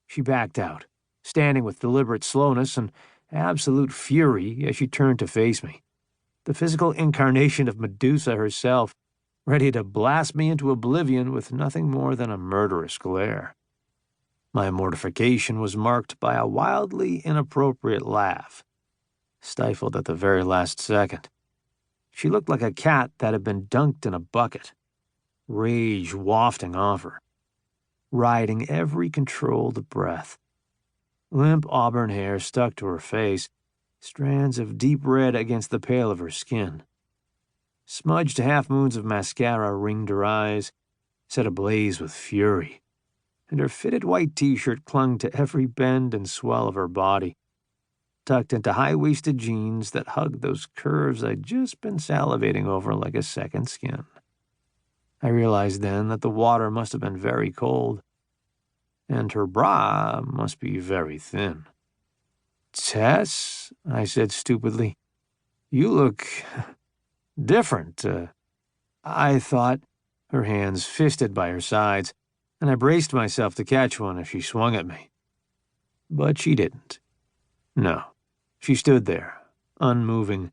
She backed out, standing with deliberate slowness and absolute fury as she turned to face me, the physical incarnation of Medusa herself, ready to blast me into oblivion with nothing more than a murderous glare. My mortification was marked by a wildly inappropriate laugh, stifled at the very last second. She looked like a cat that had been dunked in a bucket, rage wafting off her, riding every controlled breath. Limp auburn hair stuck to her face, strands of deep red against the pale of her skin. Smudged half-moons of mascara ringed her eyes, set ablaze with fury, and her fitted white t-shirt clung to every bend and swell of her body, tucked into high-waisted jeans that hugged those curves I'd just been salivating over like a second skin. I realized then that the water must have been very cold, and her bra must be very thin. "Tess," I said stupidly, "you look different." I thought, her hands fisted by her sides, and I braced myself to catch one if she swung at me. But she didn't. No, she stood there, unmoving,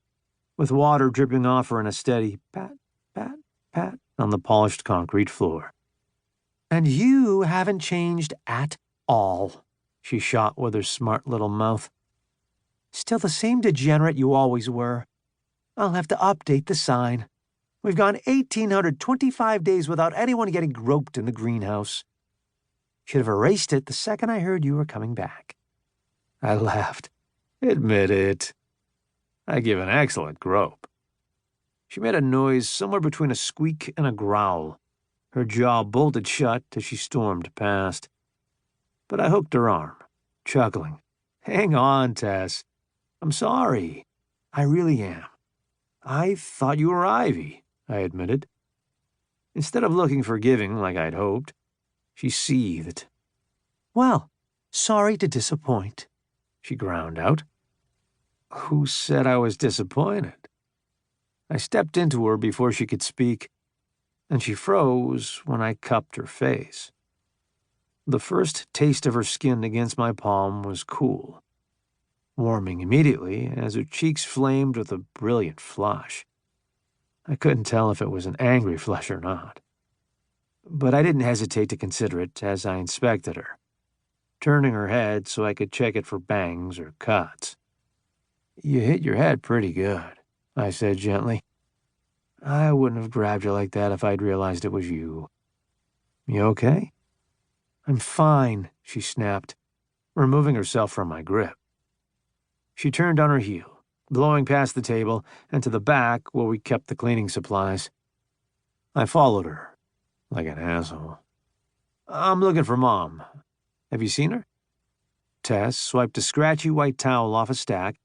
with water dripping off her in a steady pat, pat, pat on the polished concrete floor. "And you haven't changed at all," she shot with her smart little mouth. "Still the same degenerate you always were. I'll have to update the sign. We've gone 1,825 days without anyone getting groped in the greenhouse. Should have erased it the second I heard you were coming back." I laughed. "Admit it. I give an excellent grope." She made a noise somewhere between a squeak and a growl, her jaw bolted shut as she stormed past. But I hooked her arm, chuckling. "Hang on, Tess. I'm sorry. I really am. I thought you were Ivy," I admitted. Instead of looking forgiving like I'd hoped, she seethed. "Well, sorry to disappoint," she ground out. Who said I was disappointed? I stepped into her before she could speak, and she froze when I cupped her face. The first taste of her skin against my palm was cool, warming immediately as her cheeks flamed with a brilliant flush. I couldn't tell if it was an angry flush or not. But I didn't hesitate to consider it as I inspected her, turning her head so I could check it for bangs or cuts. "You hit your head pretty good," I said gently. "I wouldn't have grabbed you like that if I'd realized it was you. You okay?" "I'm fine," she snapped, removing herself from my grip. She turned on her heel, blowing past the table and to the back where we kept the cleaning supplies. I followed her, like an asshole. "I'm looking for Mom. Have you seen her?" Tess swiped a scratchy white towel off a stack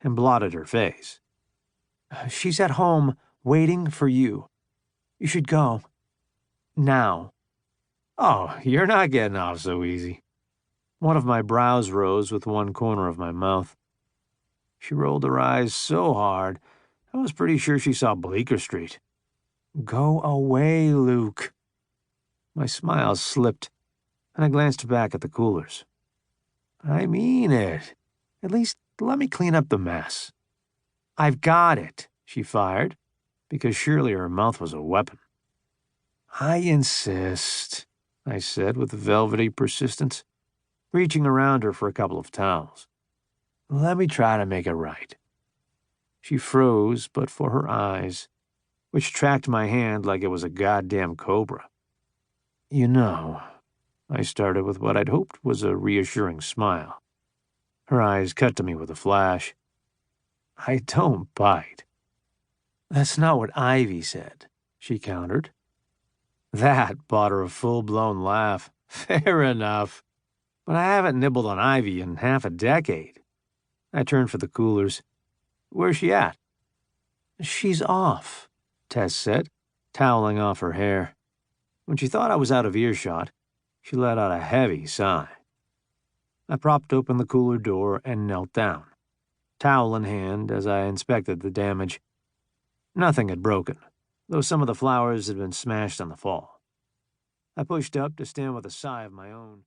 and blotted her face. "She's at home, waiting for you. You should go. Now." "Oh, you're not getting off so easy." One of my brows rose with one corner of my mouth. She rolled her eyes so hard, I was pretty sure she saw Bleecker Street. "Go away, Luke." My smile slipped, and I glanced back at the coolers. "I mean it. At least let me clean up the mess." "I've got it," she fired, because surely her mouth was a weapon. "I insist," I said with velvety persistence, reaching around her for a couple of towels. "Let me try to make it right." She froze but for her eyes, which tracked my hand like it was a goddamn cobra. "You know," I started with what I'd hoped was a reassuring smile. Her eyes cut to me with a flash. "I don't bite." "That's not what Ivy said," she countered. That bought her a full-blown laugh. "Fair enough. But I haven't nibbled on Ivy in half a decade." I turned for the coolers. "Where's she at?" "She's off," Tess said, toweling off her hair. When she thought I was out of earshot, she let out a heavy sigh. I propped open the cooler door and knelt down, towel in hand as I inspected the damage. Nothing had broken, though some of the flowers had been smashed in the fall. I pushed up to stand with a sigh of my own.